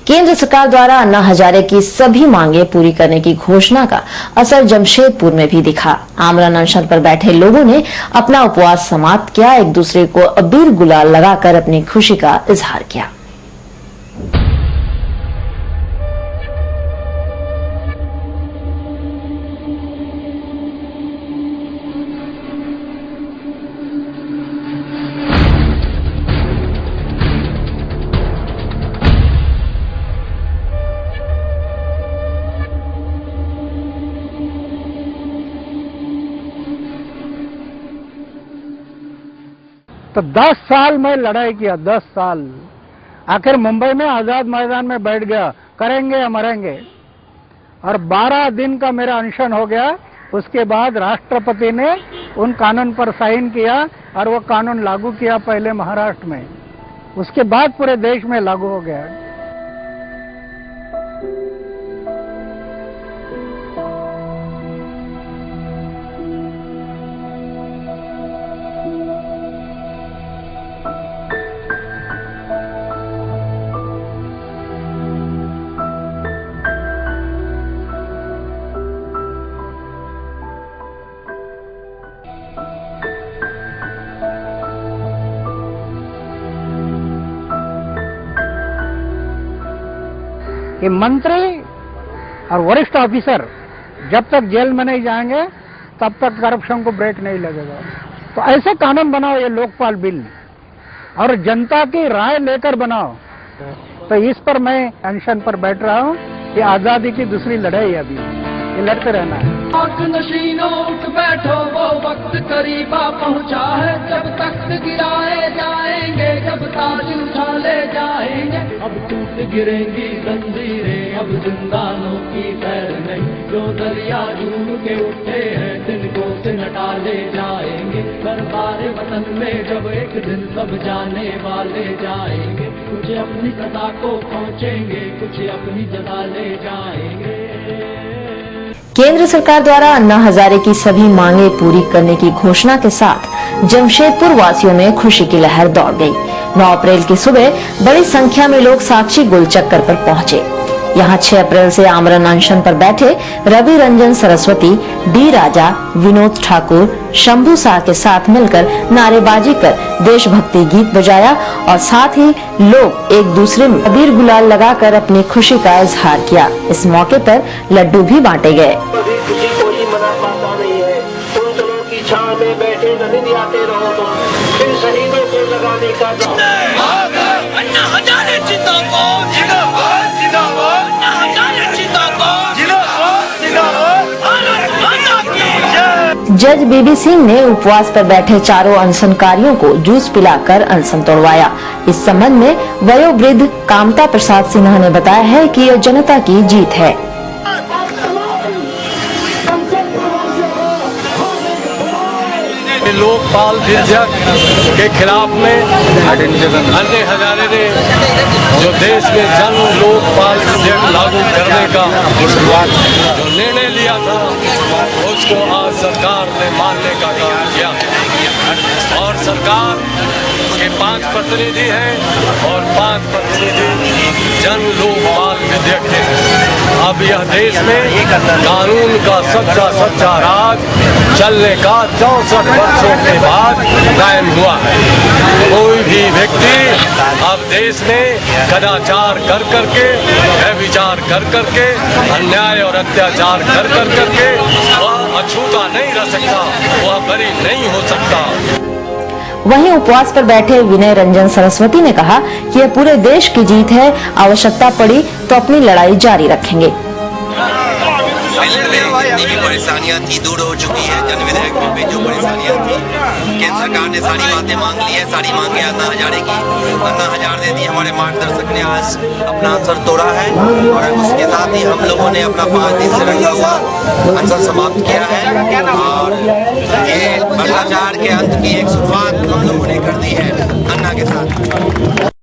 केंद्र सरकार द्वारा अन्ना हजारे की सभी मांगे पूरी करने की घोषणा का असर जमशेदपुर में भी दिखा। आमरण अनशन पर बैठे लोगों ने अपना उपवास समाप्त किया, एक दूसरे को अबीर गुलाल लगाकर अपनी खुशी का इजहार किया। तो 10 साल में लड़ाई किया, 10 साल। आखिर मुंबई में आजाद मैदान में बैठ गया, करेंगे या मरेंगे। और 12 दिन का मेरा अनशन हो गया। उसके बाद राष्ट्रपति ने उन कानून पर साइन किया और वो कानून लागू किया, पहले महाराष्ट्र में, उसके बाद पूरे देश में लागू हो गया। कि मंत्री और वरिष्ठ ऑफिसर जब तक जेल में नहीं जाएंगे तब तक करप्शन को ब्रेक नहीं लगेगा। तो ऐसे कानून बनाओ, ये लोकपाल बिल, और जनता की राय लेकर बनाओ। तो इस पर मैं अनशन पर बैठ रहा हूँ। ये आजादी की दूसरी लड़ाई है, अभी ये लड़ते रहना है। नशीनों उठ बैठो, वो वक्त करीबा पहुँचा है, जब तख्त गिराए जाएंगे, जब ताज उछाले जाएंगे। अब टूट गिरेंगी जंजीरें, अब जिंदानों की खैर नहीं, जो दरिया झूम के उठे हैं तिनको से नटाले जाएंगे। दरबारे वतन में जब एक दिन सब जाने वाले जाएंगे, कुछ अपनी सदा को पहुँचेंगे, कुछ अपनी जगह ले जाएंगे। केंद्र सरकार द्वारा अन्ना हजारे की सभी मांगे पूरी करने की घोषणा के साथ जमशेदपुर वासियों में खुशी की लहर दौड़ गई। 9 अप्रैल की सुबह बड़ी संख्या में लोग साक्षी गुलचक्कर पर पहुंचे। यहां 6 अप्रैल से आमरण अनशन पर बैठे रवि रंजन सरस्वती, डी राजा, विनोद ठाकुर, शंभू शाह के साथ मिलकर नारेबाजी कर देशभक्ति गीत बजाया और साथ ही लोग एक दूसरे में अबीर गुलाल लगाकर अपनी खुशी का इजहार किया। इस मौके पर लड्डू भी बांटे गए। जज बीबी सिंह ने उपवास पर बैठे चारों अनशनकारियों को जूस पिलाकर अनशन तोड़वाया। इस संबंध में वयोवृद्ध कामता प्रसाद सिन्हा ने बताया है कि यह जनता की जीत है। लोकपाल विधेयक के खिलाफ में अन्ना हजारे ने जो देश में जन लोकपाल विधेयक लागू करने का जो निर्णय लिया था, उसको आज सरकार ने मानने का काम किया। और सरकार के 5 प्रतिनिधि हैं और 5 प्रतिनिधि जन लोकपाल विधेयक के। अब यह देश में कानून का सच्चा राज चलने का 64 वर्षों के बाद कायम हुआ है। कोई भी व्यक्ति अब देश में कदाचार कर करके, व्यभिचार कर करके, अन्याय और अत्याचार कर करके वह अछूता नहीं रह सकता, वह बरी नहीं हो सकता। वहीं उपवास पर बैठे विनय रंजन सरस्वती ने कहा कि यह पूरे देश की जीत है, आवश्यकता पड़ी तो अपनी लड़ाई जारी रखेंगे। जितनी भी परेशानियां थी दूर हो चुकी है। जन विधेयक में जो परेशानियां थी, केंद्र सरकार ने सारी बातें मांग ली है, सारी मांगे अन्ना हजारे की। अन्ना हजारे दी हमारे मार्गदर्शक ने आज अपना अनशन तोड़ा है और उसके साथ ही हम लोगों ने अपना 5 दिन से रखा हुआ अनशन समाप्त किया है और ये भ्रष्टाचार के अंत की एक शुरुआत हम लोगों ने कर दी है अन्ना के साथ।